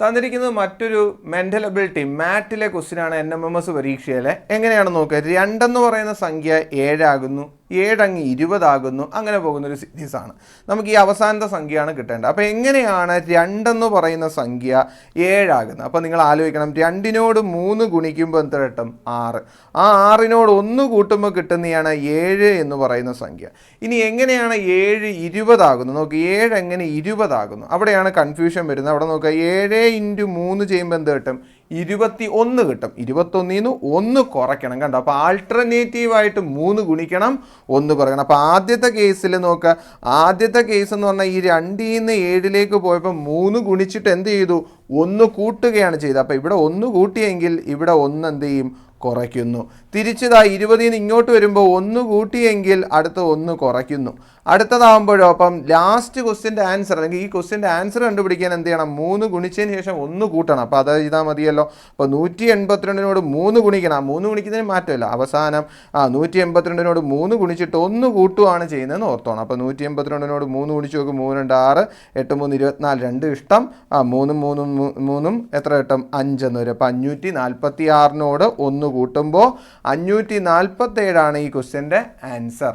തന്നിരിക്കുന്നത് മറ്റൊരു mental ability മാറ്റിലെ ക്വസ്റ്റ്യനാണ് NMMS പരീക്ഷയിലെ. എങ്ങനെയാണ് നോക്കുക? 2 എന്ന് പറയുന്ന സംഖ്യ 7 ആകുന്നു, 7 അങ്ങ് 20 ആകുന്നു, അങ്ങനെ പോകുന്നൊരു സീരീസാണ്. നമുക്ക് ഈ അവസാനത്തെ സംഖ്യയാണ് കിട്ടേണ്ടത്. അപ്പോൾ എങ്ങനെയാണ് 2 എന്ന് പറയുന്ന സംഖ്യ 7 ആകുന്നത്? അപ്പോൾ നിങ്ങൾ ആലോചിക്കണം, 2നോട് 3 ഗുണിക്കുമ്പോൾ എന്ത് കിട്ടും? 6. ആ 6നോട് 1 കൂട്ടുമ്പോൾ കിട്ടുന്നതാണ് 7 എന്ന് പറയുന്ന സംഖ്യ. ഇനി എങ്ങനെയാണ് 7 20 ആകുന്നത്? നോക്ക്, 7 എങ്ങനെ 20 ആകുന്നു? അവിടെയാണ് കൺഫ്യൂഷൻ വരുന്നത്. അവിടെ നോക്കുക, 7 × 3 ചെയ്യുമ്പോൾ എന്ത് കിട്ടും? 21 കിട്ടും. 21ൽ നിന്ന് 1 കുറയ്ക്കണം, കണ്ടോ? അപ്പോൾ ആൾട്ടർനേറ്റീവായിട്ട് 3 ഗുണിക്കണം, 1 കുറയ്ക്കണം. അപ്പോൾ ആദ്യത്തെ കേസിൽ നോക്കുക, ആദ്യത്തെ കേസ് എന്ന് പറഞ്ഞാൽ ഈ 2ൽ നിന്ന് 7ലേക്ക് പോയപ്പോൾ 3 ഗുണിച്ചിട്ട് എന്ത് ചെയ്തു? 1 കൂട്ടുകയാണ് ചെയ്തത്. അപ്പോൾ ഇവിടെ 1 കൂട്ടിയെങ്കിൽ ഇവിടെ 1 എന്ത് ചെയ്യും? കുറയ്ക്കുന്നു. തിരിച്ചതാ 20ൽ നിന്ന് ഇങ്ങോട്ട് വരുമ്പോൾ 1 കൂട്ടിയെങ്കിൽ അടുത്ത 1 കുറയ്ക്കുന്നു. അടുത്തതാകുമ്പോഴോ അപ്പം ലാസ്റ്റ് ക്വസ്റ്റ്യൻ്റെ ആൻസർ, അല്ലെങ്കിൽ ഈ ക്വസ്റ്റ്യൻ്റെ ആൻസർ കണ്ടുപിടിക്കാൻ എന്ത് ചെയ്യണം? 3 ഗുണിച്ചതിന് ശേഷം 1 കൂട്ടണം. അപ്പോൾ അത് ചെയ്താൽ മതിയല്ലോ. അപ്പോൾ 182നോട് 3 ഗുണിക്കണം. 3 ഗുണിക്കുന്നതിന് മാറ്റമില്ല. അവസാനം 182നോട് 3 ഗുണിച്ചിട്ട് 1 കൂട്ടുകയാണ് ചെയ്യുന്നതെന്ന് ഓർത്തോണം. അപ്പോൾ 182നോട് 3 ഗുണിച്ച് നോക്കും. 3 2 6, 8 3 24, 2 ഇഷ്ടം 3 3 എത്ര കിട്ടും? 5 എന്ന് വരും. അപ്പോൾ 546നോട് 1 കൂട്ടുമ്പോൾ 547 ആണ് ഈ ക്വസ്റ്റ്യൻ്റെ ആൻസർ.